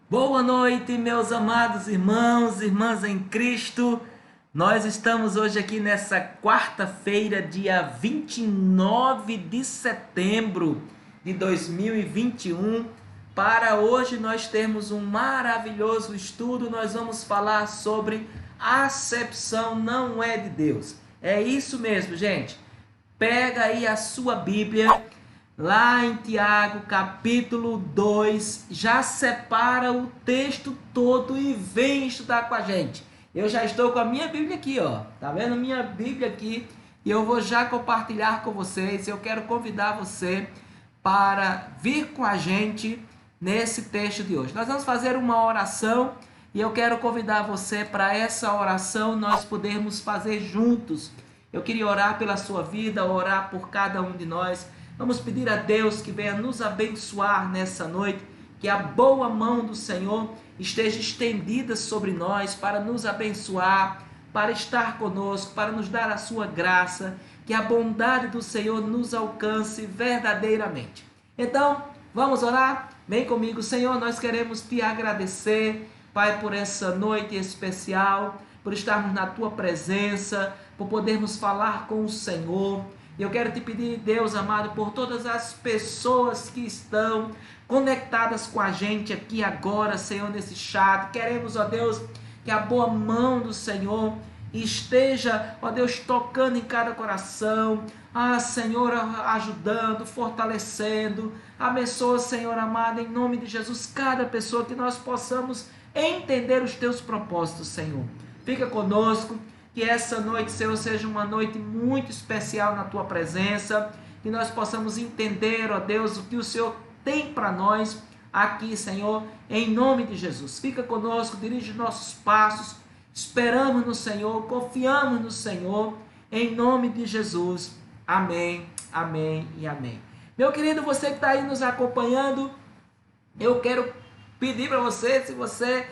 Boa noite, meus amados irmãos, irmãs em Cristo. Nós estamos hoje aqui nessa quarta-feira, dia 29 de setembro de 2021. Para hoje nós temos um maravilhoso estudo. Nós vamos falar sobre acepção não é de Deus. É isso mesmo, gente. Pega aí a sua Bíblia. Lá em Tiago, capítulo 2, já separa o texto todo e vem estudar com a gente. Eu já estou com a minha Bíblia aqui, ó. Tá vendo minha Bíblia aqui? E eu vou já compartilhar com vocês. Eu quero convidar você para vir com a gente nesse texto de hoje. Nós vamos fazer uma oração e eu quero convidar você para essa oração nós podermos fazer juntos. Eu queria orar pela sua vida, orar por cada um de nós. Vamos pedir a Deus que venha nos abençoar nessa noite, que a boa mão do Senhor esteja estendida sobre nós para nos abençoar, para estar conosco, para nos dar a sua graça, que a bondade do Senhor nos alcance verdadeiramente. Então, vamos orar? Vem comigo, Senhor, nós queremos te agradecer, Pai, por essa noite especial, por estarmos na tua presença, por podermos falar com o Senhor. Eu quero te pedir, Deus amado, por todas as pessoas que estão conectadas com a gente aqui agora, Senhor, nesse chat. Queremos, ó Deus, que a boa mão do Senhor esteja, ó Deus, tocando em cada coração. Senhor, ajudando, fortalecendo. Abençoa, Senhor amado, em nome de Jesus, cada pessoa, que nós possamos entender os teus propósitos, Senhor. Fica conosco. Que essa noite, Senhor, seja uma noite muito especial na tua presença, que nós possamos entender, ó Deus, o que o Senhor tem para nós aqui, Senhor, em nome de Jesus. Fica conosco, dirige nossos passos, esperamos no Senhor, confiamos no Senhor, em nome de Jesus. Amém, amém e amém. Meu querido, você que está aí nos acompanhando, eu quero pedir para você, se você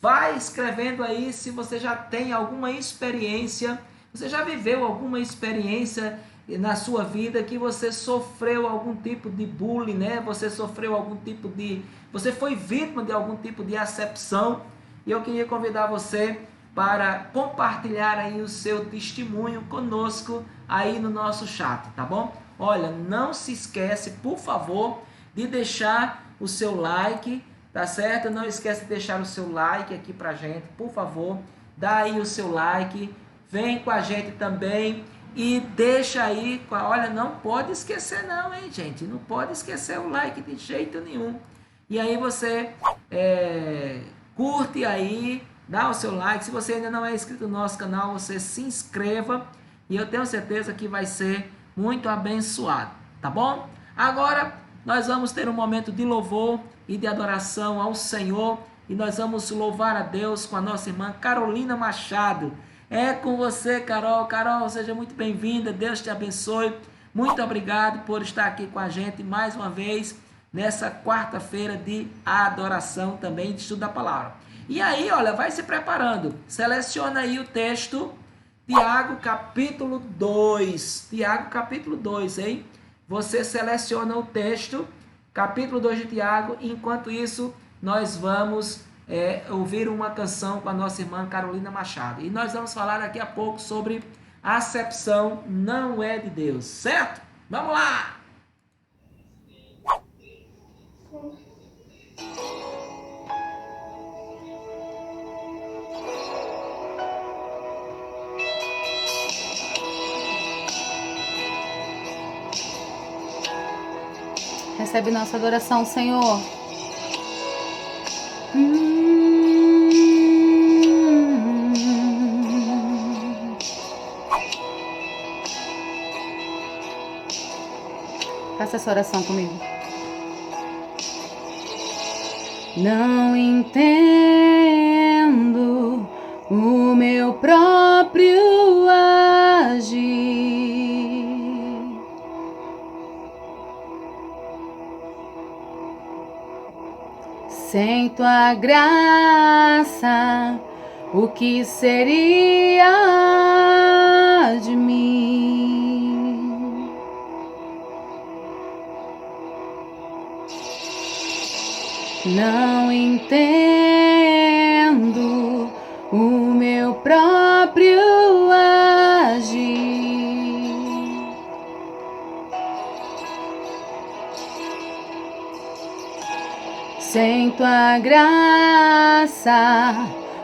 vai escrevendo aí se você já tem alguma experiência, você já viveu alguma experiência na sua vida que você sofreu algum tipo de bullying, né? Você sofreu algum tipo de... Você foi vítima de algum tipo de acepção. E eu queria convidar você para compartilhar aí o seu testemunho conosco aí no nosso chat, tá bom? Olha, não se esquece, por favor, de deixar o seu like, tá certo? Não esquece de deixar o seu like aqui pra gente, por favor. Dá aí o seu like, vem com a gente também e deixa aí, olha, não pode esquecer não, hein, gente? Não pode esquecer o like de jeito nenhum. E aí você curte aí, dá o seu like. Se você ainda não é inscrito no nosso canal, você se inscreva e eu tenho certeza que vai ser muito abençoado, tá bom? Agora nós vamos ter um momento de louvor e de adoração ao Senhor, e nós vamos louvar a Deus com a nossa irmã Carolina Machado. É com você, Carol. Carol, seja muito bem-vinda, Deus te abençoe. Muito obrigado por estar aqui com a gente mais uma vez, nessa quarta-feira de adoração também, de estudo da palavra. E aí, olha, vai se preparando, seleciona aí o texto, Tiago capítulo 2, Tiago capítulo 2, hein? Você seleciona o texto, capítulo 2 de Tiago. Enquanto isso, nós vamos ouvir uma canção com a nossa irmã Carolina Machado. E nós vamos falar daqui a pouco sobre acepção não é de Deus, certo? Vamos lá! Recebe nossa adoração, Senhor. Faça essa oração comigo. Não entendo o meu próprio agir. Sem tua graça, o que seria de mim? não entendo o meu próprio agir. Sem tua graça,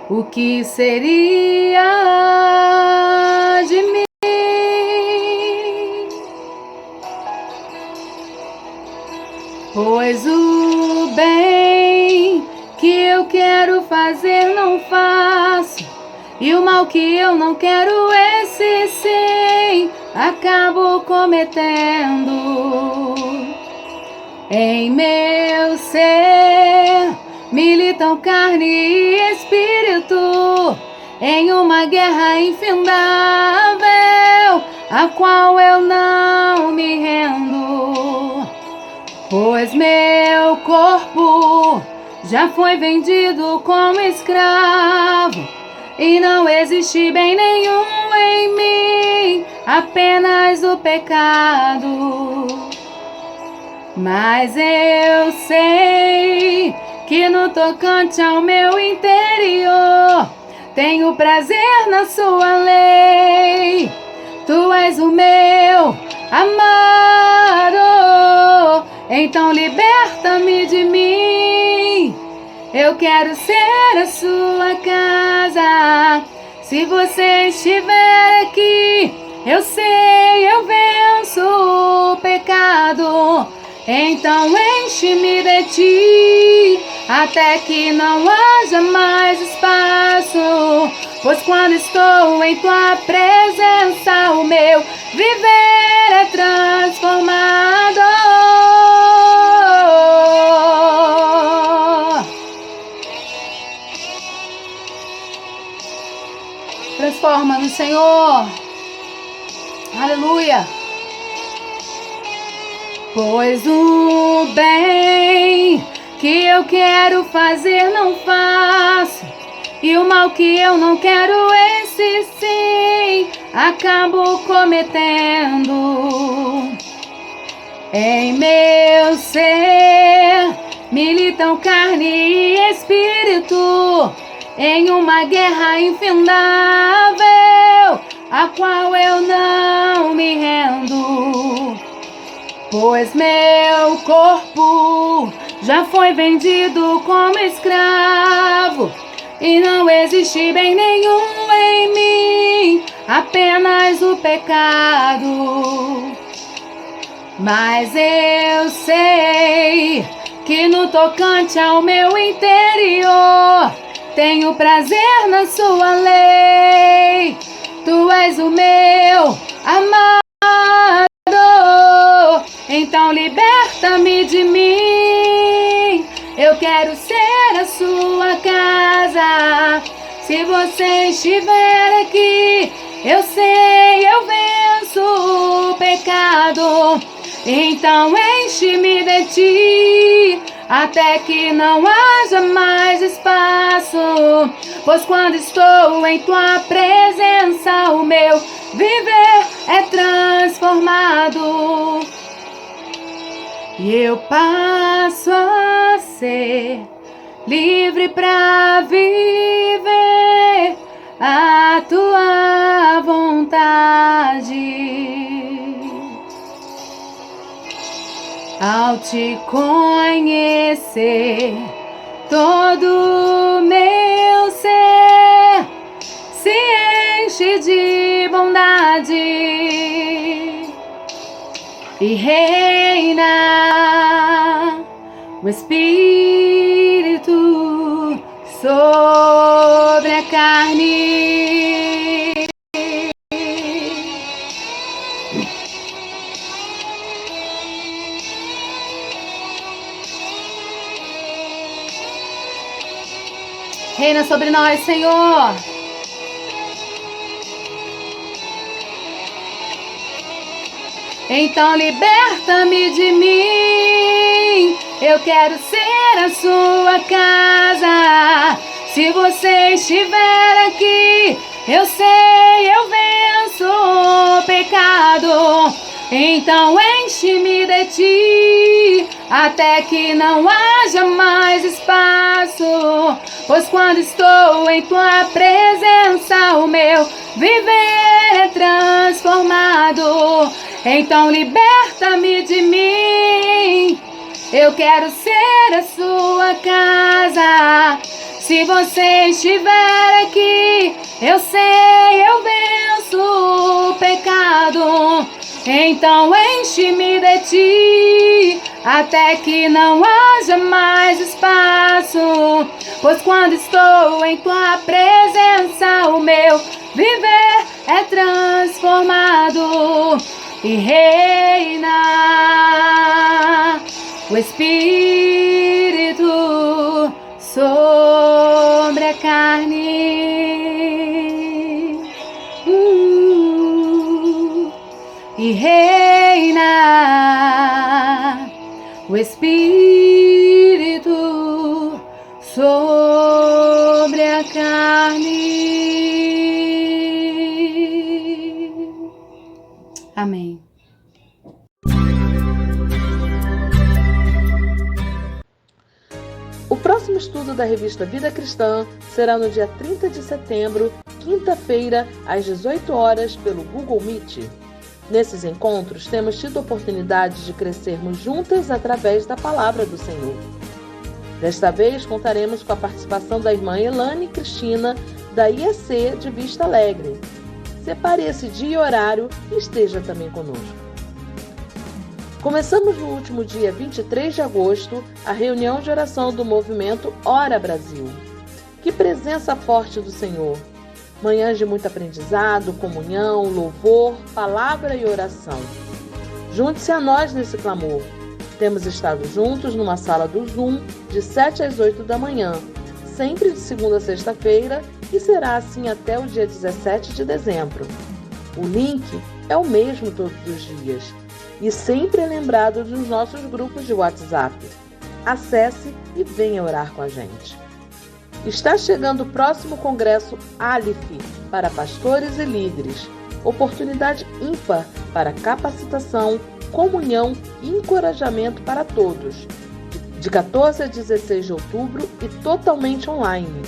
o que seria de mim? Pois o bem que eu quero fazer não faço, e o mal que eu não quero, esse sim, acabo cometendo. Em meu ser militam carne e espírito, em uma guerra infindável, a qual eu não me rendo. Pois meu corpo já foi vendido como escravo, e não existe bem nenhum em mim, apenas o pecado. Mas eu sei que no tocante ao meu interior tenho prazer na sua lei. Tu és o meu amado, então liberta-me de mim. Eu quero ser a sua casa. Se você estiver aqui, eu sei, eu venço o pecado. Então enche-me de ti, até que não haja mais espaço. Pois quando estou em tua presença, o meu viver é transformado. Transforma-nos, Senhor. Aleluia. Pois o bem que eu quero fazer não faço, e o mal que eu não quero, esse sim, acabo cometendo. Em meu ser militam carne e espírito, em uma guerra infindável, a qual eu não me rendo. Pois meu corpo já foi vendido como escravo, e não existe bem nenhum em mim, apenas o pecado. Mas eu sei que no tocante ao meu interior tenho prazer na sua lei. Tu és o meu amado, então liberta-me de mim. Eu quero ser a sua casa. Se você estiver aqui, eu sei, eu venço o pecado. Então enche-me de ti, até que não haja mais espaço. Pois quando estou em tua presença, o meu viver é transformado. E eu passo a ser livre para viver a tua vontade. Ao te conhecer, todo meu ser se enche de bondade e reina o Espírito sobre a carne. Reina sobre nós, Senhor. Então liberta-me de mim. Eu quero ser a sua casa. Se você estiver aqui, eu sei, eu venço o pecado. Então enche-me de ti, até que não haja mais espaço. Pois quando estou em tua presença, o meu viver é transformado. Então liberta-me de mim, eu quero ser a sua casa. Se você estiver aqui, eu sei, eu venço o pecado. Então enche-me de ti, até que não haja mais espaço. Pois quando estou em tua presença, o meu viver é transformado. E reina o Espírito sobre a carne. E reina o Espírito sobre a carne. Amém. O próximo estudo da revista Vida Cristã será no dia 30 de setembro, quinta-feira, às 18 horas, pelo Google Meet. Nesses encontros, temos tido a oportunidade de crescermos juntas através da palavra do Senhor. Desta vez, contaremos com a participação da irmã Elane Cristina, da IEC de Vista Alegre. Separe esse dia e horário e esteja também conosco. Começamos no último dia 23 de agosto a reunião de oração do movimento Ora Brasil. Que presença forte do Senhor! Manhãs de muito aprendizado, comunhão, louvor, palavra e oração. Junte-se a nós nesse clamor. Temos estado juntos numa sala do Zoom de 7 às 8 da manhã, sempre de segunda a sexta-feira, e será assim até o dia 17 de dezembro. O link é o mesmo todos os dias e sempre é lembrado nos nossos grupos de WhatsApp. Acesse e venha orar com a gente. Está chegando o próximo Congresso Alif para pastores e líderes. Oportunidade ímpar para capacitação, comunhão e encorajamento para todos. De 14 a 16 de outubro e totalmente online.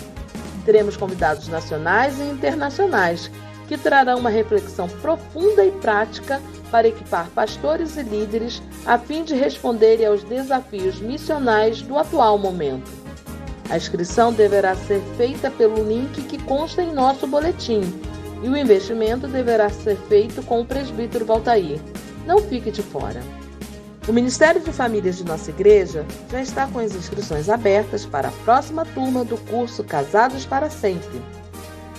Teremos convidados nacionais e internacionais que trarão uma reflexão profunda e prática para equipar pastores e líderes a fim de responderem aos desafios missionais do atual momento. A inscrição deverá ser feita pelo link que consta em nosso boletim e o investimento deverá ser feito com o presbítero Valtair. Não fique de fora. O Ministério de Famílias de nossa igreja já está com as inscrições abertas para a próxima turma do curso Casados para Sempre.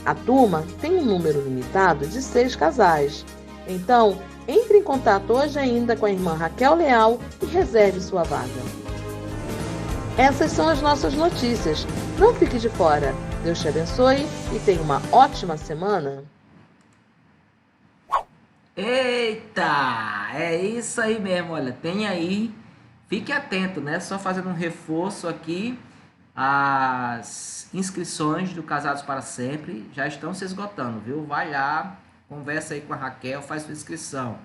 A turma tem um número limitado de 6 casais. Então, entre em contato hoje ainda com a irmã Raquel Leal e reserve sua vaga. Essas são as nossas notícias. Não fique de fora. Deus te abençoe e tenha uma ótima semana. Eita, é isso aí mesmo, olha, tem aí, fique atento, né? Só fazendo um reforço aqui, as inscrições do Casados para Sempre já estão se esgotando, viu? Vai lá, conversa aí com a Raquel, faz sua inscrição.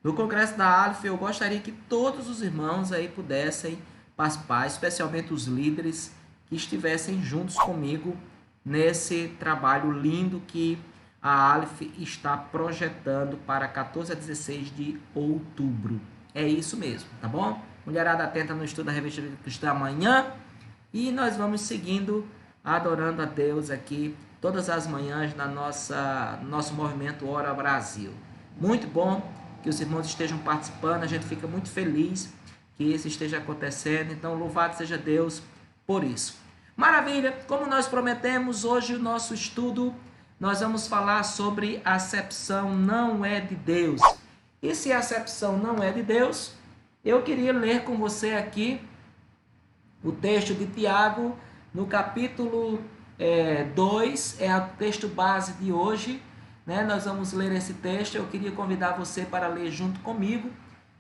No Congresso da Alif, eu gostaria que todos os irmãos aí pudessem participar, especialmente os líderes que estivessem juntos comigo nesse trabalho lindo que a Alif está projetando para 14 a 16 de outubro. É isso mesmo, tá bom? Mulherada atenta no estudo da Revista Vida Cristã amanhã. E nós vamos seguindo, adorando a Deus aqui todas as manhãs na nosso movimento Ora Brasil. Muito bom que os irmãos estejam participando, a gente fica muito feliz que isso esteja acontecendo. Então, louvado seja Deus por isso. Maravilha! Como nós prometemos, hoje o nosso estudo nós vamos falar sobre acepção não é de Deus. E se a acepção não é de Deus, eu queria ler com você aqui o texto de Tiago, no capítulo 2, é o texto base de hoje, né? Nós vamos ler esse texto, eu queria convidar você para ler junto comigo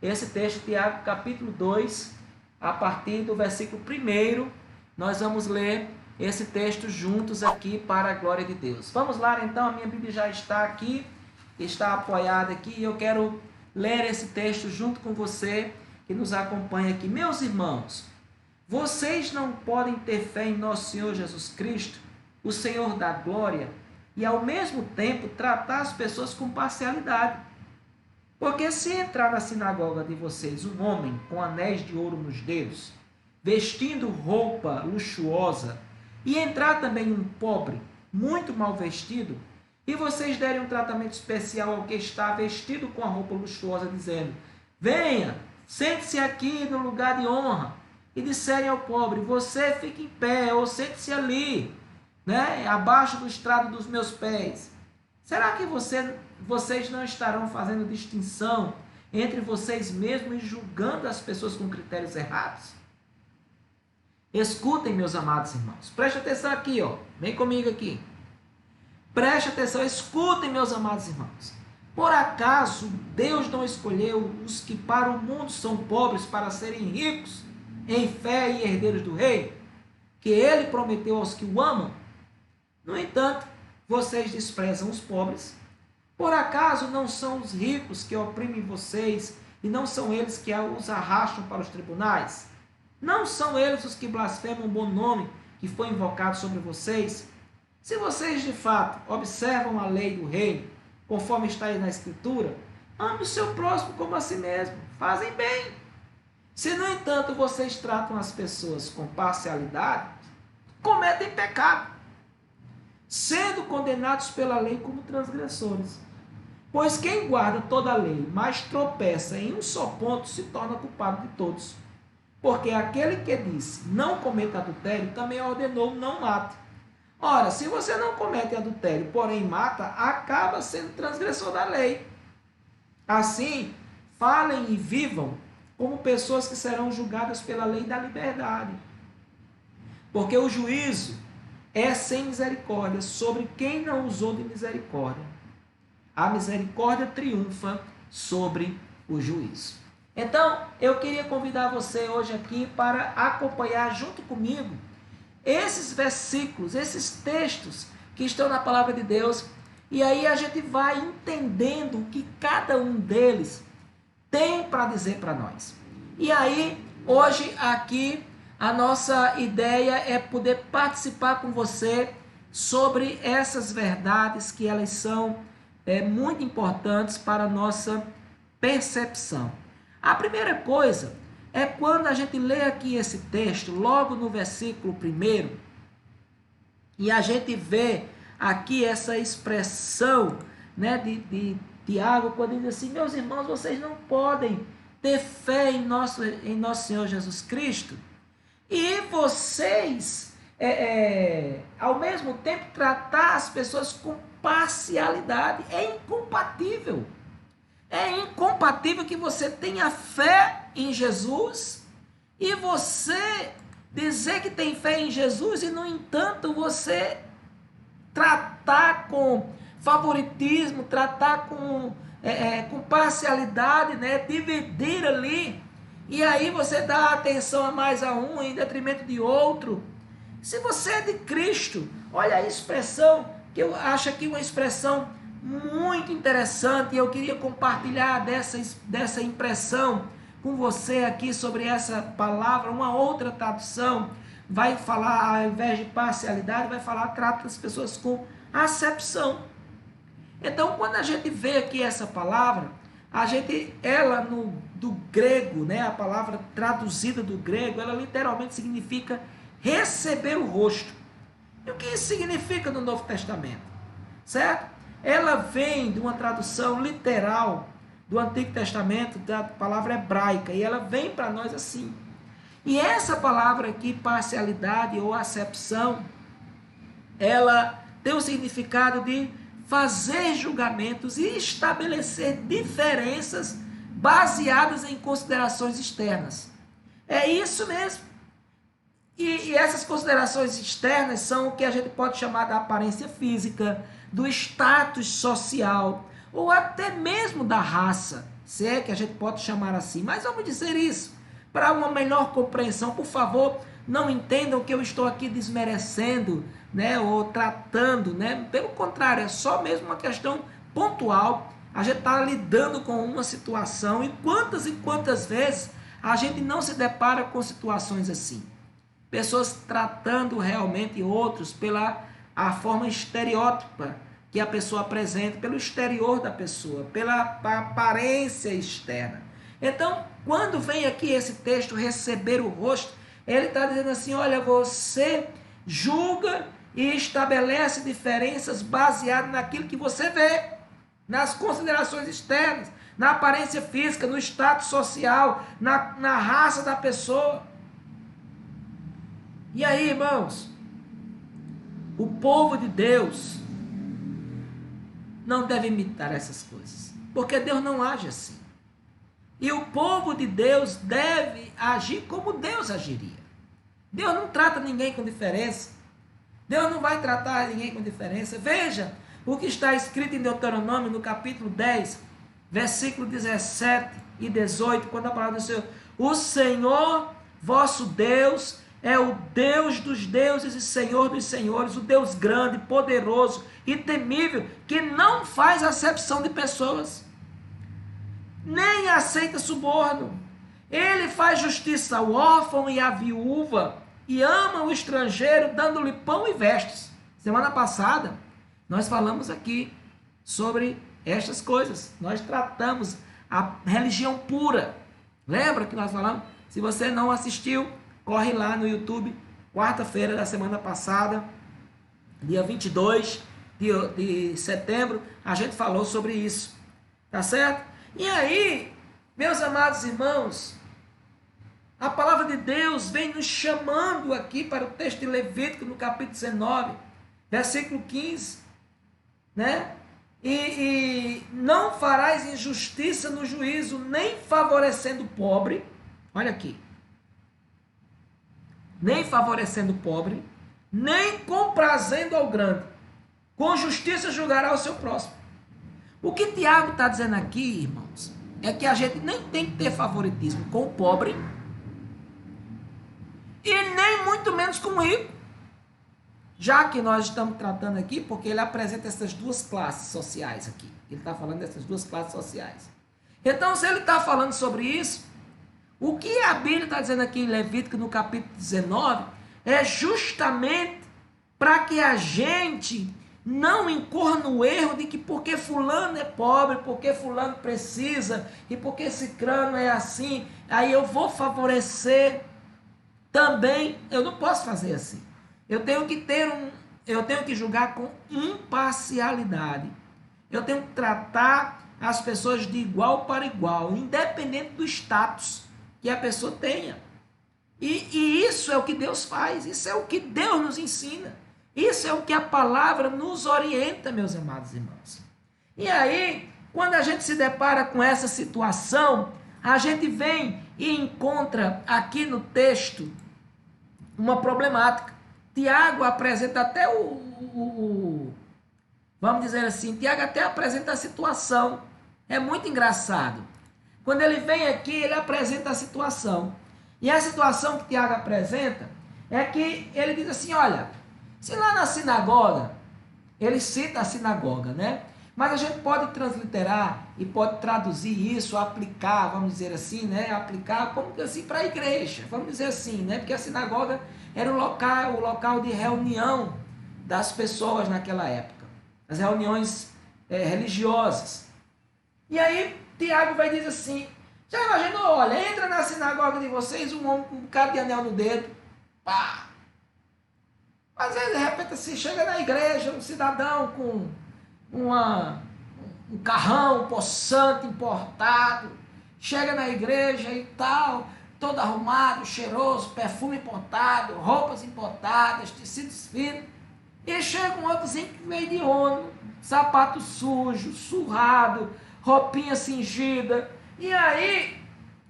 esse texto, Tiago, capítulo 2, a partir do versículo 1, nós vamos ler esse texto juntos aqui para a glória de Deus. Vamos lá então, a minha Bíblia já está aqui, está apoiada aqui, e eu quero ler esse texto junto com você, que nos acompanha aqui. Meus irmãos, vocês não podem ter fé em nosso Senhor Jesus Cristo, o Senhor da glória, e ao mesmo tempo tratar as pessoas com parcialidade. Porque se entrar na sinagoga de vocês um homem com anéis de ouro nos dedos, vestindo roupa luxuosa, e entrar também um pobre, muito mal vestido, e vocês derem um tratamento especial ao que está vestido com a roupa luxuosa, dizendo: venha, sente-se aqui no lugar de honra, e disserem ao pobre: você fique em pé, ou sente-se ali, né, abaixo do estrado dos meus pés. Será que vocês não estarão fazendo distinção entre vocês mesmos e julgando as pessoas com critérios errados? Escutem, meus amados irmãos. Preste atenção aqui, ó. Vem comigo aqui. Preste atenção, escutem, meus amados irmãos. Por acaso Deus não escolheu os que para o mundo são pobres para serem ricos em fé e herdeiros do reino, que ele prometeu aos que o amam? No entanto, vocês desprezam os pobres. Por acaso não são os ricos que oprimem vocês e não são eles que os arrastam para os tribunais? Não são eles os que blasfemam o bom nome que foi invocado sobre vocês? Se vocês de fato observam a lei do reino, conforme está aí na Escritura, ame o seu próximo como a si mesmo, fazem bem. Se, no entanto, vocês tratam as pessoas com parcialidade, cometem pecado, sendo condenados pela lei como transgressores. Pois quem guarda toda a lei, mas tropeça em um só ponto, se torna culpado de todos. Porque aquele que disse, não cometa adultério, também ordenou, não mate. Ora, se você não comete adultério, porém mata, acaba sendo transgressor da lei. Assim, falem e vivam como pessoas que serão julgadas pela lei da liberdade. Porque o juízo é sem misericórdia sobre quem não usou de misericórdia. A misericórdia triunfa sobre o juízo. Então, eu queria convidar você hoje aqui para acompanhar junto comigo esses versículos, esses textos que estão na palavra de Deus, e aí a gente vai entendendo o que cada um deles tem para dizer para nós. E aí, hoje aqui, a nossa ideia é poder participar com você sobre essas verdades que elas são muito importantes para a nossa percepção. A primeira coisa é quando a gente lê aqui esse texto, logo no versículo 1, e a gente vê aqui essa expressão, né, de Tiago, quando ele diz assim: meus irmãos, vocês não podem ter fé em nosso Senhor Jesus Cristo e vocês, ao mesmo tempo, tratar as pessoas com parcialidade. É incompatível. É incompatível que você tenha fé em Jesus e você dizer que tem fé em Jesus e, no entanto, você tratar com favoritismo, tratar com parcialidade, né? Dividir ali, e aí você dá atenção a mais a um em detrimento de outro. Se você é de Cristo, olha a expressão, que eu acho aqui uma expressão muito interessante, e eu queria compartilhar dessa impressão com você aqui sobre essa palavra. Uma outra tradução vai falar, ao invés de parcialidade, vai falar, trata as pessoas com acepção. Então, quando a gente vê aqui essa palavra, ela do grego, né, a palavra traduzida do grego, ela literalmente significa receber o rosto. E o que isso significa no Novo Testamento? Certo? Ela vem de uma tradução literal do Antigo Testamento, da palavra hebraica, e ela vem para nós assim. E essa palavra aqui, parcialidade ou acepção, ela tem o significado de fazer julgamentos e estabelecer diferenças baseadas em considerações externas. É isso mesmo. E essas considerações externas são o que a gente pode chamar da aparência física, do status social, ou até mesmo da raça, se é que a gente pode chamar assim. Mas vamos dizer isso, para uma melhor compreensão. Por favor, não entendam que eu estou aqui desmerecendo, né, ou tratando, né? Pelo contrário, é só mesmo uma questão pontual. A gente está lidando com uma situação, e quantas vezes a gente não se depara com situações assim. Pessoas tratando realmente outros pela a forma estereótipa que a pessoa apresenta, pelo exterior da pessoa, pela aparência externa. Então, quando vem aqui esse texto, receber o rosto, ele está dizendo assim, olha, você julga e estabelece diferenças baseadas naquilo que você vê, nas considerações externas, na aparência física, no status social, na raça da pessoa. E aí, irmãos, o povo de Deus não deve imitar essas coisas, porque Deus não age assim. E o povo de Deus deve agir como Deus agiria. Deus não trata ninguém com diferença. Deus não vai tratar ninguém com diferença. Veja o que está escrito em Deuteronômio, no capítulo 10, versículo 17 e 18, quando a palavra do Senhor, o Senhor vosso Deus é o Deus dos deuses e Senhor dos senhores, o Deus grande, poderoso e temível, que não faz acepção de pessoas, nem aceita suborno. Ele faz justiça ao órfão e à viúva, e ama o estrangeiro, dando-lhe pão e vestes. Semana passada, nós falamos aqui sobre estas coisas. Nós tratamos a religião pura. Lembra que nós falamos? Se você não assistiu, corre lá no YouTube, quarta-feira da semana passada, dia 22 de setembro, a gente falou sobre isso. Tá certo? E aí, meus amados irmãos, a palavra de Deus vem nos chamando aqui para o texto de Levítico, no capítulo 19, versículo 15, né? E não farás injustiça no juízo, nem favorecendo o pobre, olha aqui, nem favorecendo o pobre, nem comprazendo ao grande, com justiça julgará o seu próximo. O que Tiago está dizendo aqui, irmãos, é que a gente nem tem que ter favoritismo com o pobre, e nem muito menos com o rico. Já que nós estamos tratando aqui, porque ele apresenta essas duas classes sociais aqui. Ele está falando dessas duas classes sociais. Então, se ele está falando sobre isso, o que a Bíblia está dizendo aqui em Levítico, no capítulo 19, é justamente para que a gente não incorra no erro de que porque fulano é pobre, porque fulano precisa, e porque cicrano é assim, aí eu vou favorecer. Também eu não posso fazer assim. Eu tenho que julgar com imparcialidade. Eu tenho que tratar as pessoas de igual para igual, independente do status que a pessoa tenha. E isso é o que Deus faz, isso é o que Deus nos ensina. Isso é o que a palavra nos orienta, meus amados irmãos. E aí, quando a gente se depara com essa situação, a gente vem e encontra aqui no texto uma problemática. Tiago apresenta até vamos dizer assim, Tiago até apresenta a situação. É muito engraçado. Quando ele vem aqui, ele apresenta a situação. E a situação que Tiago apresenta é que ele diz assim, olha, se lá na sinagoga, ele cita a sinagoga, né? Mas a gente pode transliterar e pode traduzir isso, aplicar, vamos dizer assim, né? Aplicar como assim para a igreja, vamos dizer assim, né? Porque a sinagoga era o local de reunião das pessoas naquela época, as reuniões religiosas. E aí Tiago vai dizer assim, já imaginou, olha, entra na sinagoga de vocês um homem com um bocado de anel no dedo, pá! Às vezes, de repente, assim, chega na igreja um cidadão com um carrão possante, importado, chega na igreja e tal, todo arrumado, cheiroso, perfume importado, roupas importadas, tecidos finos, e chega um outrozinho que veio de ONU, sapato sujo, surrado, roupinha cingida, e aí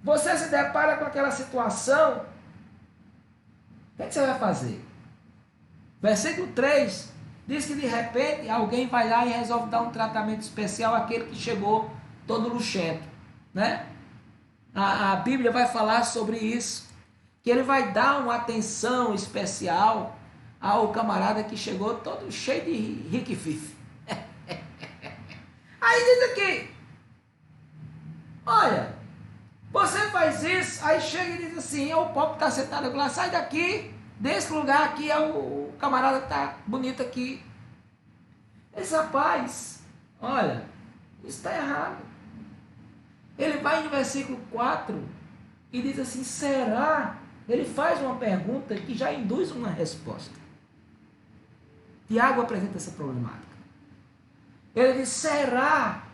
você se depara com aquela situação, o que você vai fazer? Versículo 3 diz que de repente alguém vai lá e resolve dar um tratamento especial àquele que chegou todo luxento, né? A Bíblia vai falar sobre isso, que ele vai dar uma atenção especial ao camarada que chegou todo cheio de rique-fife. Aí diz aqui, olha, você faz isso, aí chega e diz assim, o pobre está sentado lá, sai daqui, desse lugar aqui é o camarada que está bonito aqui. Esse rapaz, olha, isso está errado. Ele vai no versículo 4 e diz assim, será? Ele faz uma pergunta que já induz uma resposta. Tiago apresenta essa problemática. Ele diz, será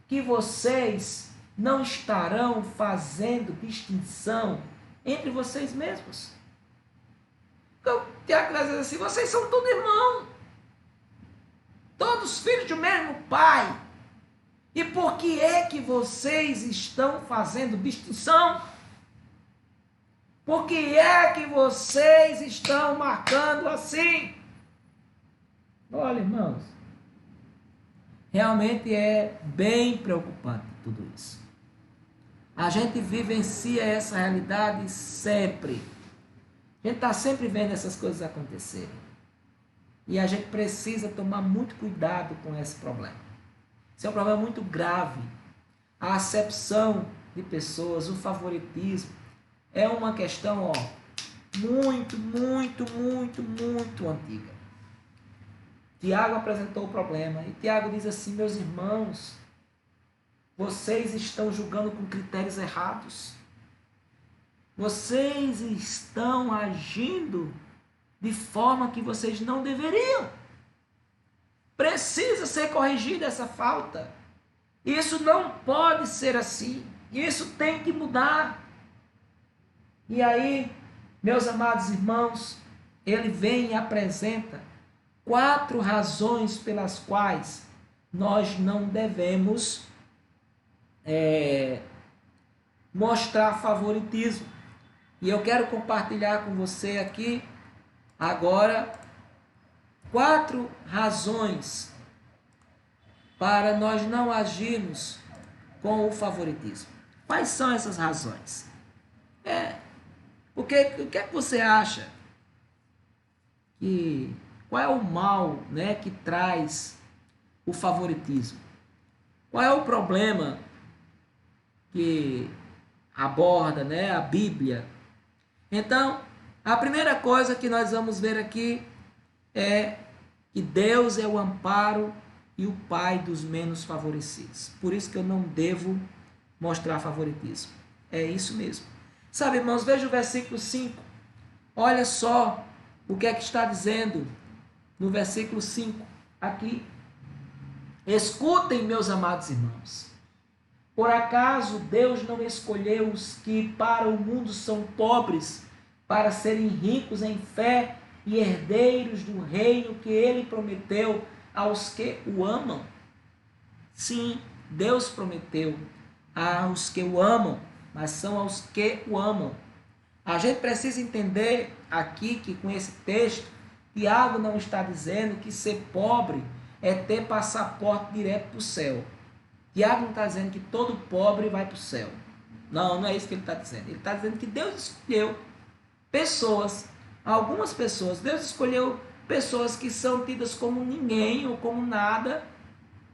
que vocês não estarão fazendo distinção entre vocês mesmos? Então, Tiago diz assim, vocês são todos irmãos. Todos filhos do mesmo pai. E por que é que vocês estão fazendo distinção? Por que é que vocês estão marcando assim? Olha, irmãos, realmente é bem preocupante tudo isso. A gente vivencia essa realidade sempre. A gente está sempre vendo essas coisas acontecerem. E a gente precisa tomar muito cuidado com esse problema. Esse é um problema muito grave. A acepção de pessoas, o favoritismo, é uma questão muito antiga. Tiago apresentou o problema. E Tiago diz assim, meus irmãos, vocês estão julgando com critérios errados. Vocês estão agindo de forma que vocês não deveriam. Precisa ser corrigida essa falta. Isso não pode ser assim. Isso tem que mudar. E aí, meus amados irmãos, ele vem e apresenta 4 razões pelas quais nós não devemos mostrar favoritismo. E eu quero compartilhar com você aqui agora 4 razões para nós não agirmos com o favoritismo. Quais são essas razões? O que é que você acha? Qual é o mal, né, que traz o favoritismo? Qual é o problema que aborda, né, a Bíblia? Então, a primeira coisa que nós vamos ver aqui é que Deus é o amparo e o Pai dos menos favorecidos. Por isso que eu não devo mostrar favoritismo. É isso mesmo. Sabe, irmãos, veja o versículo 5. Olha só o que é que está dizendo no versículo 5 aqui. Escutem, meus amados irmãos. Por acaso Deus não escolheu os que para o mundo são pobres, para serem ricos em fé e herdeiros do reino que ele prometeu aos que o amam? Sim, Deus prometeu aos que o amam, mas são aos que o amam. A gente precisa entender aqui que com esse texto, Tiago não está dizendo que ser pobre é ter passaporte direto para o céu. Tiago não está dizendo que todo pobre vai para o céu. Não, não é isso que ele está dizendo. Ele está dizendo que Deus escolheu pessoas, algumas pessoas, Deus escolheu pessoas que são tidas como ninguém ou como nada,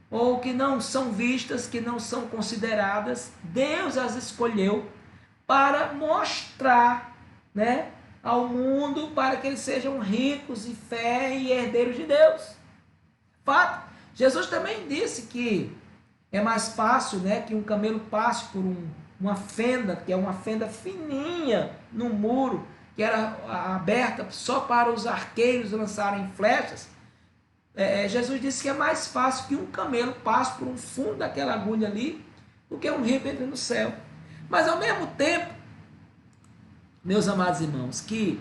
ou que não são vistas, que não são consideradas. Deus as escolheu para mostrar, né, ao mundo, para que eles sejam ricos em fé e herdeiros de Deus. Fato. Jesus também disse que é mais fácil, né, que um camelo passe por uma fenda, que é uma fenda fininha no muro, que era aberta só para os arqueiros lançarem flechas. Jesus disse que é mais fácil que um camelo passe por um fundo daquela agulha ali, do que um rico entre no céu. Mas ao mesmo tempo, meus amados irmãos, que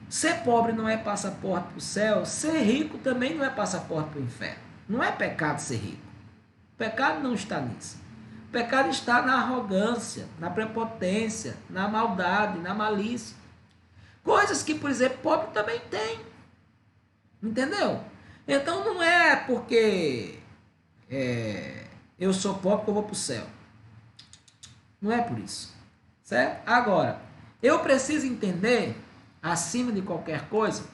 ser pobre não é passaporte para o céu, ser rico também não é passaporte para o inferno. Não é pecado ser rico. O pecado não está nisso. O pecado está na arrogância, na prepotência, na maldade, na malícia. Coisas que, por exemplo, pobre também tem. Entendeu? Então não é porque eu sou pobre que eu vou para o céu. Não é por isso. Certo? Agora, eu preciso entender, acima de qualquer coisa,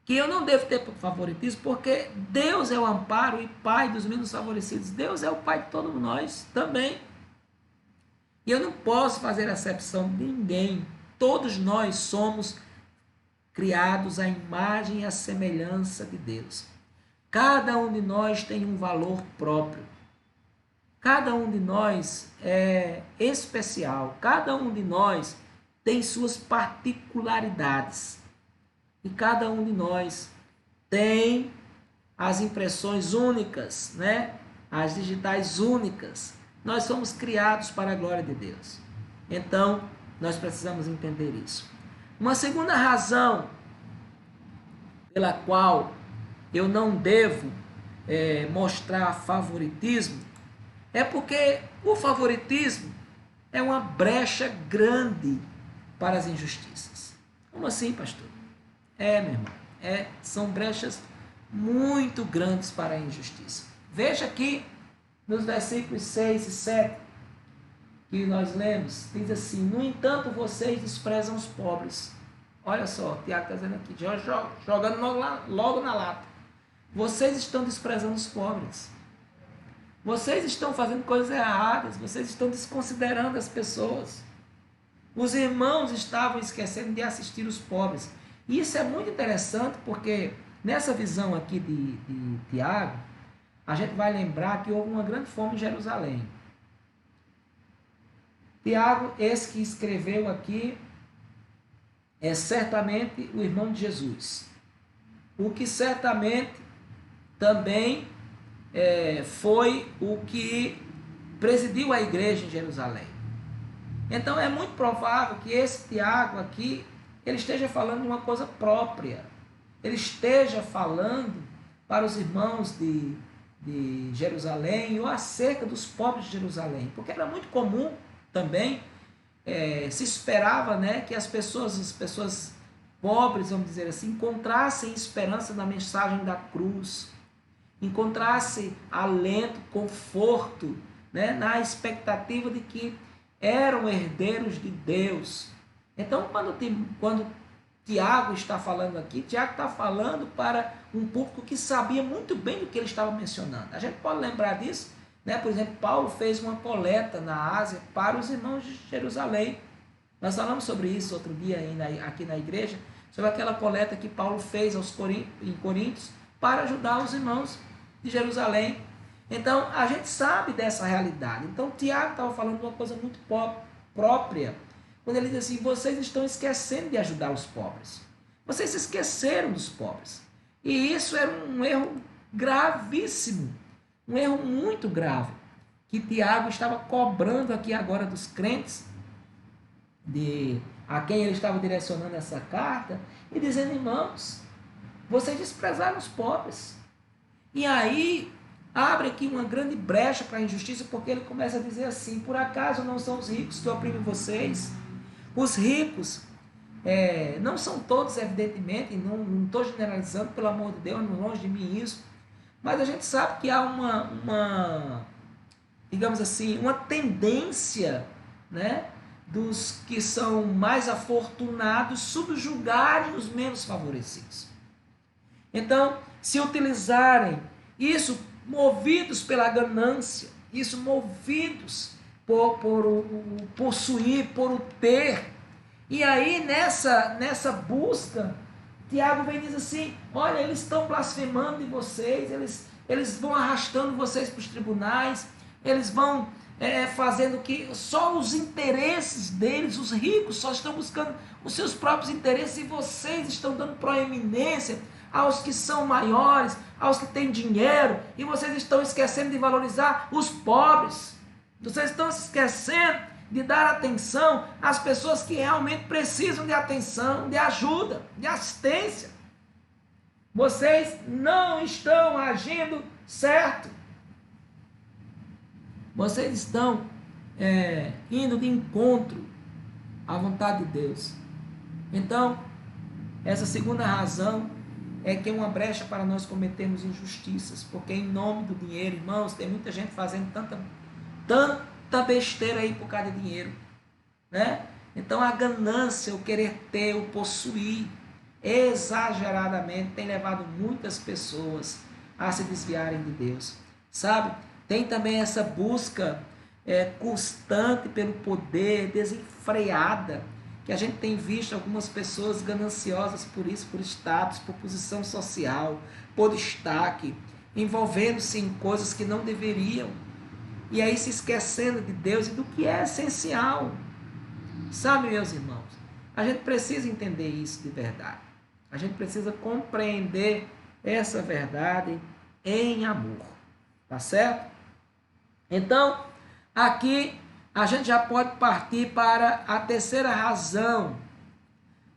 que eu não devo ter favoritismo, porque Deus é o amparo e Pai dos menos favorecidos. Deus é o Pai de todos nós também. E eu não posso fazer acepção de ninguém. Todos nós somos criados à imagem e à semelhança de Deus. Cada um de nós tem um valor próprio. Cada um de nós é especial. Cada um de nós tem suas particularidades. E cada um de nós tem as impressões únicas, né? As digitais únicas. Nós somos criados para a glória de Deus. Então, nós precisamos entender isso. Uma segunda razão pela qual eu não devo mostrar favoritismo é porque o favoritismo é uma brecha grande para as injustiças. Como assim, pastor? Meu irmão, são brechas muito grandes para a injustiça. Veja aqui nos versículos 6 e 7 que nós lemos, diz assim: no entanto, vocês desprezam os pobres. Olha só, Tiago está dizendo aqui, jogando logo na lata. Vocês estão desprezando os pobres. Vocês estão fazendo coisas erradas. Vocês estão desconsiderando as pessoas. Os irmãos estavam esquecendo de assistir os pobres. E isso é muito interessante porque nessa visão aqui de Tiago, a gente vai lembrar que houve uma grande fome em Jerusalém. Tiago, esse que escreveu aqui, é certamente o irmão de Jesus. O que certamente também foi o que presidiu a igreja em Jerusalém. Então é muito provável que esse Tiago aqui, ele esteja falando de uma coisa própria. Ele esteja falando para os irmãos de Jerusalém ou acerca dos pobres de Jerusalém. Porque era muito comum também, se esperava, né, que as pessoas pobres, vamos dizer assim, encontrassem esperança na mensagem da cruz, encontrassem alento, conforto, né, na expectativa de que eram herdeiros de Deus. Então, quando Tiago está falando aqui, Tiago está falando para um público que sabia muito bem do que ele estava mencionando. A gente pode lembrar disso, né? Por exemplo, Paulo fez uma coleta na Ásia para os irmãos de Jerusalém. Nós falamos sobre isso outro dia aqui na igreja, sobre aquela coleta que Paulo fez em Coríntios para ajudar os irmãos de Jerusalém. Então, a gente sabe dessa realidade. Então, Tiago estava falando de uma coisa muito própria, quando ele diz assim: vocês estão esquecendo de ajudar os pobres. Vocês se esqueceram dos pobres. E isso era um erro gravíssimo, um erro muito grave, que Tiago estava cobrando aqui agora dos crentes, a quem ele estava direcionando essa carta, e dizendo: irmãos, vocês desprezaram os pobres. E aí abre aqui uma grande brecha para a injustiça, porque ele começa a dizer assim: por acaso não são os ricos que oprimem vocês? Os ricos não são todos, evidentemente, não estou generalizando, pelo amor de Deus, longe de mim isso, mas a gente sabe que há digamos assim, uma tendência, né, dos que são mais afortunados subjugarem os menos favorecidos. Então, se utilizarem isso movidos pela ganância, isso movidos por o possuir, por o ter, e aí nessa busca, Tiago vem e diz assim: olha, eles estão blasfemando de vocês, eles vão arrastando vocês para os tribunais, eles vão fazendo que só os interesses deles, os ricos, só estão buscando os seus próprios interesses, e vocês estão dando proeminência aos que são maiores, aos que têm dinheiro, e vocês estão esquecendo de valorizar os pobres. Vocês estão se esquecendo de dar atenção às pessoas que realmente precisam de atenção, de ajuda, de assistência. Vocês não estão agindo certo. Vocês estão indo de encontro à vontade de Deus. Então, essa segunda razão é que é uma brecha para nós cometermos injustiças, porque em nome do dinheiro, irmãos, tem muita gente fazendo tanta besteira aí por causa de dinheiro, né? Então a ganância, o querer ter, o possuir exageradamente tem levado muitas pessoas a se desviarem de Deus, sabe? Tem também essa busca constante pelo poder, desenfreada, que a gente tem visto algumas pessoas gananciosas por isso, por status, por posição social, por destaque, envolvendo-se em coisas que não deveriam, e aí se esquecendo de Deus e do que é essencial. Sabe, meus irmãos, a gente precisa entender isso de verdade. A gente precisa compreender essa verdade em amor. Tá certo? Então, aqui a gente já pode partir para a terceira razão,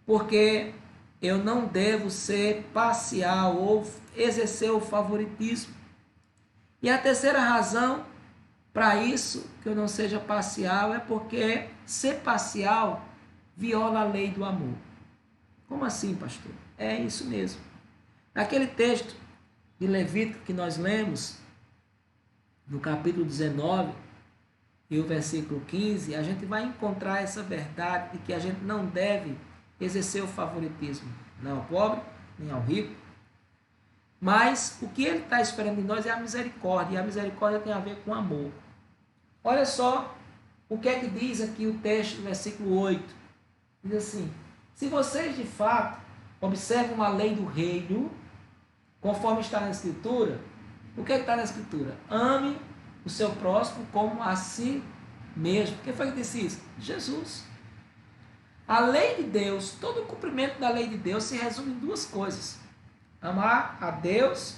porque eu não devo ser parcial ou exercer o favoritismo. E a terceira razão para isso, que eu não seja parcial, é porque ser parcial viola a lei do amor. Como assim, pastor? É isso mesmo. Naquele texto de Levítico que nós lemos, no capítulo 19 e o versículo 15, a gente vai encontrar essa verdade de que a gente não deve exercer o favoritismo, não ao pobre, nem ao rico, mas o que ele está esperando de nós é a misericórdia, e a misericórdia tem a ver com amor. Olha só o que é que diz aqui o texto do versículo 8. Diz assim: se vocês de fato observam a lei do reino, conforme está na Escritura, o que está na Escritura? Ame o seu próximo como a si mesmo. Quem foi que disse isso? Jesus. A lei de Deus, todo o cumprimento da lei de Deus se resume em duas coisas: amar a Deus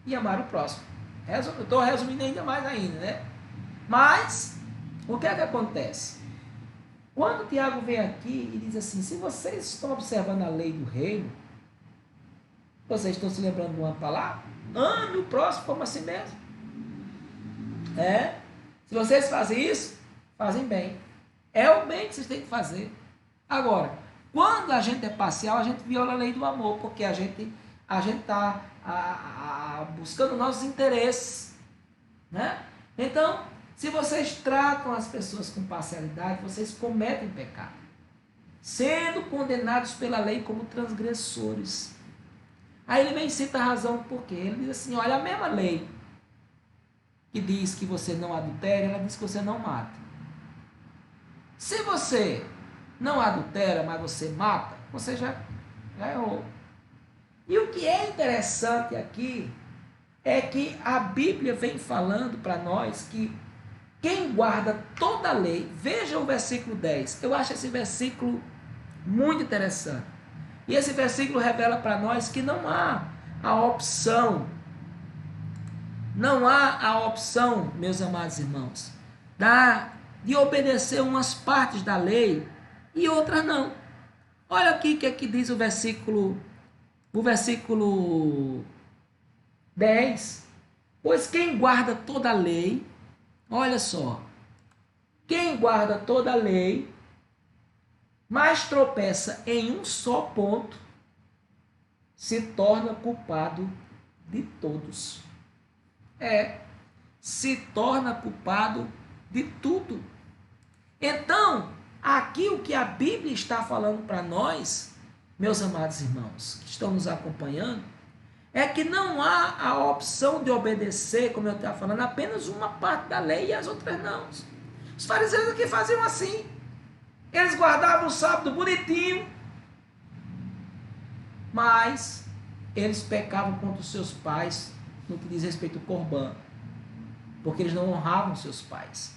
e amar o próximo. Eu estou resumindo ainda, né? Mas, o que é que acontece? Quando o Tiago vem aqui e diz assim: se vocês estão observando a lei do reino, vocês estão se lembrando de uma palavra? Ame o próximo como a si mesmo. Se vocês fazem isso, fazem bem. É o bem que vocês têm que fazer. Agora, quando a gente é parcial, a gente viola a lei do amor, porque a gente está buscando nossos interesses, né? Então, se vocês tratam as pessoas com parcialidade, vocês cometem pecado, sendo condenados pela lei como transgressores. Aí ele vem e cita a razão por quê. Ele diz assim: olha, a mesma lei que diz que você não adultera, ela diz que você não mata. Se você não adultera, mas você mata, você já errou. E o que é interessante aqui é que a Bíblia vem falando para nós que quem guarda toda a lei, veja o versículo 10, eu acho esse versículo muito interessante. E esse versículo revela para nós que não há a opção, meus amados irmãos, de obedecer umas partes da lei e outras não. Olha aqui o que é que diz o versículo 10. Pois quem guarda toda a lei, olha só, quem guarda toda a lei, mas tropeça em um só ponto, se torna culpado de todos. Se torna culpado de tudo. Então, aqui o que a Bíblia está falando para nós, meus amados irmãos, que estão nos acompanhando, é que não há a opção de obedecer, como eu estava falando, apenas uma parte da lei e as outras não. Os fariseus aqui faziam assim. Eles guardavam o sábado bonitinho, mas eles pecavam contra os seus pais no que diz respeito ao Corban, porque eles não honravam seus pais,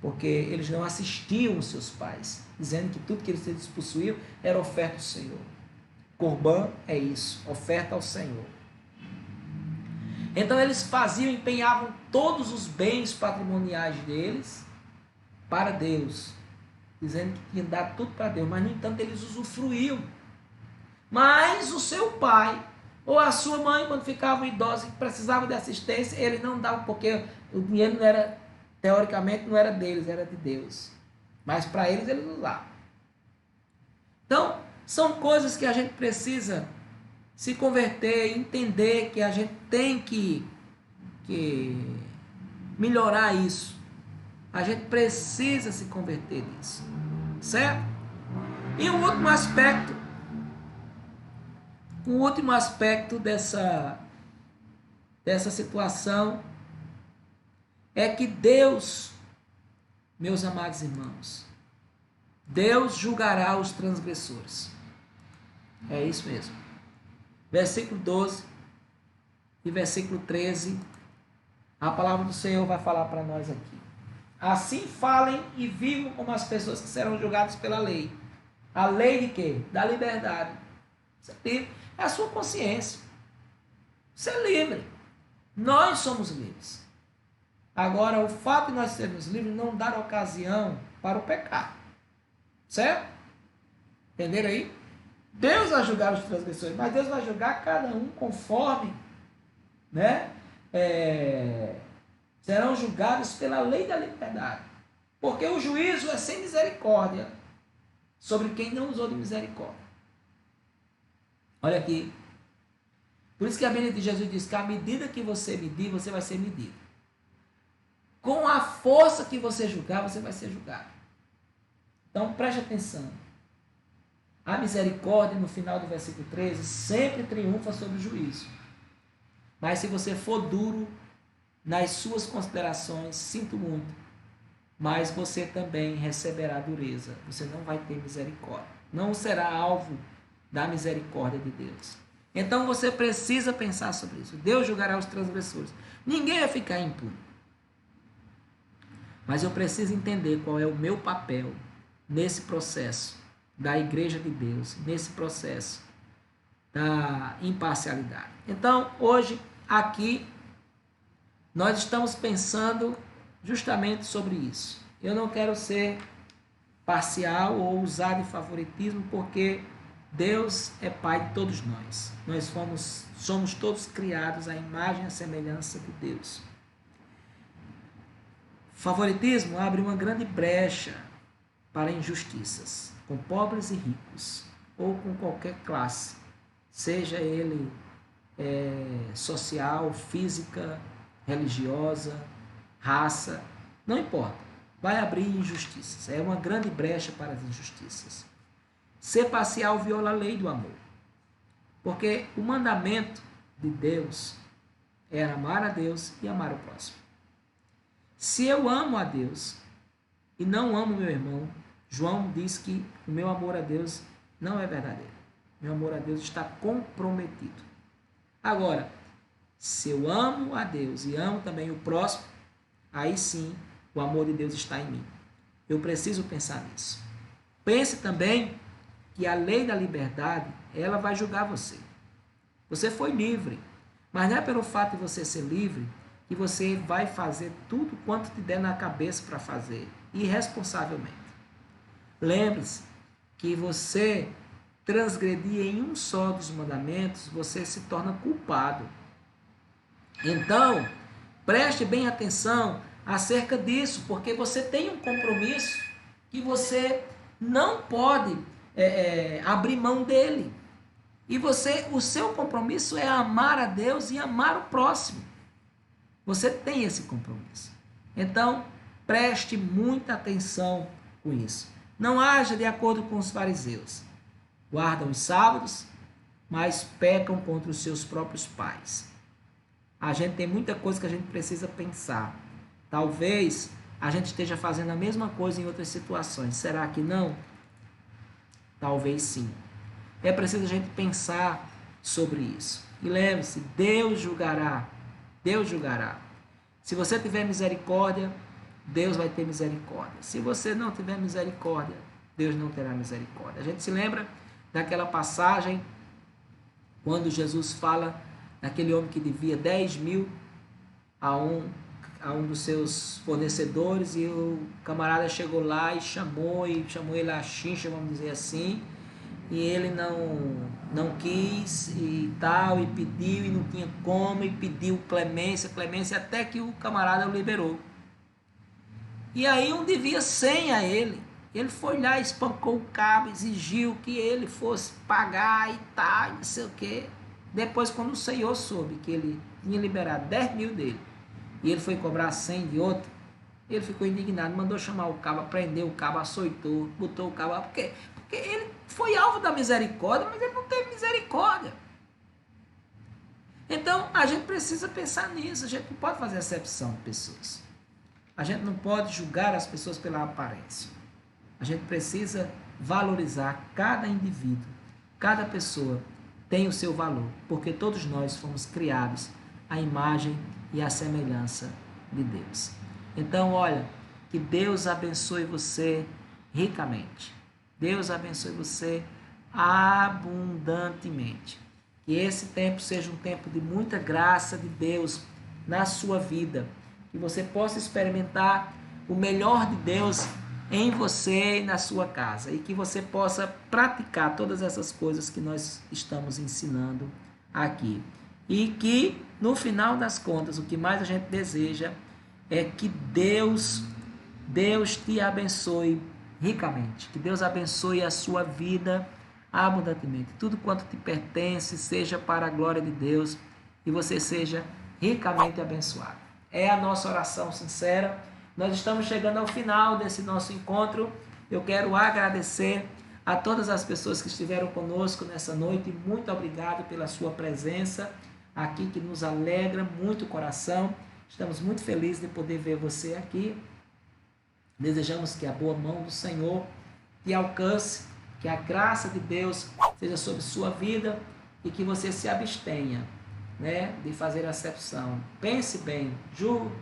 porque eles não assistiam os seus pais, dizendo que tudo que eles possuíam era oferta ao Senhor. Corban é isso, oferta ao Senhor. Então eles empenhavam todos os bens patrimoniais deles para Deus, dizendo que tinham dado tudo para Deus, mas no entanto eles usufruíam. Mas o seu pai ou a sua mãe, quando ficavam idosos e precisavam de assistência, eles não davam, porque o dinheiro não era, teoricamente não era deles, era de Deus. Mas para eles usavam. Então, são coisas que a gente precisa se converter, entender que a gente tem que melhorar isso. A gente precisa se converter nisso. Certo? E um último aspecto dessa situação é que Deus meus amados irmãos, Deus julgará os transgressores. É isso mesmo. Versículo 12 e versículo 13, a palavra do Senhor vai falar para nós aqui. Assim falem e vivam como as pessoas que serão julgadas pela lei. A lei de quê? Da liberdade. Você é livre. É a sua consciência. Você é livre. Nós somos livres. Agora, o fato de nós sermos livres não dá ocasião para o pecado. Certo? Entenderam aí? Deus vai julgar os transgressores, mas Deus vai julgar cada um conforme, né? Serão julgados pela lei da liberdade. Porque o juízo é sem misericórdia sobre quem não usou de misericórdia. Olha aqui. Por isso que a Bíblia de Jesus diz que à medida que você medir, você vai ser medido. Com a força que você julgar, você vai ser julgado. Então preste atenção. A misericórdia, no final do versículo 13, sempre triunfa sobre o juízo. Mas se você for duro nas suas considerações, sinto muito, mas você também receberá dureza. Você não vai ter misericórdia. Não será alvo da misericórdia de Deus. Então você precisa pensar sobre isso. Deus julgará os transgressores. Ninguém vai ficar impune. Mas eu preciso entender qual é o meu papel nesse processo da Igreja de Deus, nesse processo da imparcialidade. Então, hoje, aqui, nós estamos pensando justamente sobre isso. Eu não quero ser parcial ou usar de favoritismo, porque Deus é Pai de todos nós. Nós somos todos criados à imagem e à semelhança de Deus. Favoritismo abre uma grande brecha para injustiças, com pobres e ricos, ou com qualquer classe, seja ele social, física, religiosa, raça, não importa, vai abrir injustiças, é uma grande brecha para as injustiças. Ser parcial viola a lei do amor, porque o mandamento de Deus é amar a Deus e amar o próximo. Se eu amo a Deus e não amo meu irmão, João diz que o meu amor a Deus não é verdadeiro. Meu amor a Deus está comprometido. Agora, se eu amo a Deus e amo também o próximo, aí sim o amor de Deus está em mim. Eu preciso pensar nisso. Pense também que a lei da liberdade, ela vai julgar você. Você foi livre, mas não é pelo fato de você ser livre que você vai fazer tudo quanto te der na cabeça para fazer, irresponsavelmente. Lembre-se que você transgredir em um só dos mandamentos, você se torna culpado. Então, preste bem atenção acerca disso, porque você tem um compromisso que você não pode abrir mão dele. E o seu compromisso é amar a Deus e amar o próximo. Você tem esse compromisso. Então, preste muita atenção com isso. Não haja de acordo com os fariseus. Guardam os sábados, mas pecam contra os seus próprios pais. A gente tem muita coisa que a gente precisa pensar. Talvez a gente esteja fazendo a mesma coisa em outras situações. Será que não? Talvez sim. É preciso a gente pensar sobre isso. E lembre-se, Deus julgará. Deus julgará. Se você tiver misericórdia, Deus vai ter misericórdia. Se você não tiver misericórdia, Deus não terá misericórdia. A gente se lembra daquela passagem quando Jesus fala daquele homem que devia 10.000 a um dos seus fornecedores, e o camarada chegou lá e chamou ele a chincha, vamos dizer assim, e ele não quis e tal, e pediu e não tinha como, e pediu clemência, até que o camarada o liberou. E aí um devia 100 a ele. Ele foi lá, espancou o cabo, exigiu que ele fosse pagar e tal, não sei o quê. Depois, quando o Senhor soube que ele tinha liberado 10.000 dele, e ele foi cobrar 100 de outro, ele ficou indignado, mandou chamar o cabo, prendeu o cabo, açoitou, botou o cabo lá, porque ele foi alvo da misericórdia, mas ele não teve misericórdia. Então, a gente precisa pensar nisso, a gente não pode fazer acepção de pessoas. A gente não pode julgar as pessoas pela aparência. A gente precisa valorizar cada indivíduo, cada pessoa tem o seu valor, porque todos nós fomos criados à imagem e à semelhança de Deus. Então, olha, que Deus abençoe você ricamente. Deus abençoe você abundantemente. Que esse tempo seja um tempo de muita graça de Deus na sua vida. Que você possa experimentar o melhor de Deus em você e na sua casa. E que você possa praticar todas essas coisas que nós estamos ensinando aqui. E que, no final das contas, o que mais a gente deseja é que Deus te abençoe ricamente. Que Deus abençoe a sua vida abundantemente. Tudo quanto te pertence seja para a glória de Deus e você seja ricamente abençoado. É a nossa oração sincera. Nós estamos chegando ao final desse nosso encontro. Eu quero agradecer a todas as pessoas que estiveram conosco nessa noite. Muito obrigado pela sua presença aqui, que nos alegra muito o coração. Estamos muito felizes de poder ver você aqui. Desejamos que a boa mão do Senhor te alcance, que a graça de Deus seja sobre sua vida e que você se abstenha, de fazer acepção. Pense bem,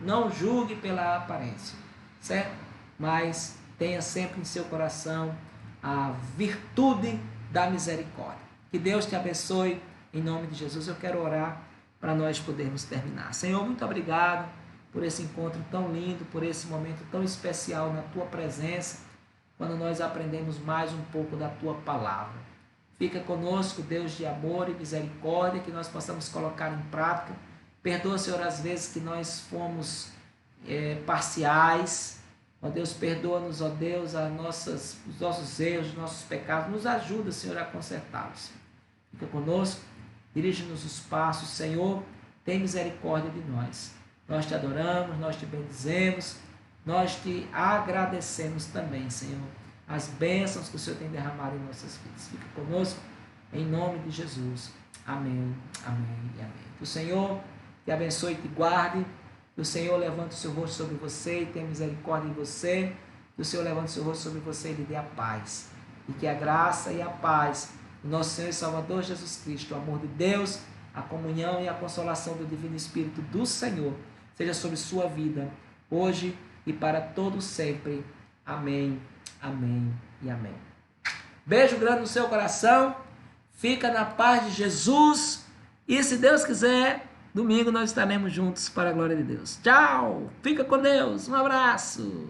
não julgue pela aparência, certo? Mas tenha sempre em seu coração a virtude da misericórdia. Que Deus te abençoe, em nome de Jesus. Eu quero orar para nós podermos terminar. Senhor, muito obrigado por esse encontro tão lindo, por esse momento tão especial na tua presença, quando nós aprendemos mais um pouco da tua palavra. Fica conosco, Deus de amor e misericórdia, que nós possamos colocar em prática. Perdoa, Senhor, as vezes que nós fomos parciais. Ó Deus, perdoa-nos, ó Deus, os nossos erros, os nossos pecados. Nos ajuda, Senhor, a consertá-los. Fica conosco, dirige-nos os passos, Senhor, tem misericórdia de nós. Nós te adoramos, nós te bendizemos, nós te agradecemos também, Senhor, as bênçãos que o Senhor tem derramado em nossas vidas. Fica conosco, em nome de Jesus. Amém, amém e amém. Que o Senhor te abençoe e te guarde, que o Senhor levante o seu rosto sobre você e tenha misericórdia em você, que o Senhor levante o seu rosto sobre você e lhe dê a paz. E que a graça e a paz do nosso Senhor e Salvador Jesus Cristo, o amor de Deus, a comunhão e a consolação do Divino Espírito do Senhor, seja sobre sua vida, hoje e para todo sempre. Amém, amém e amém. Beijo grande no seu coração, fica na paz de Jesus e, se Deus quiser, domingo nós estaremos juntos para a glória de Deus. Tchau, fica com Deus, um abraço.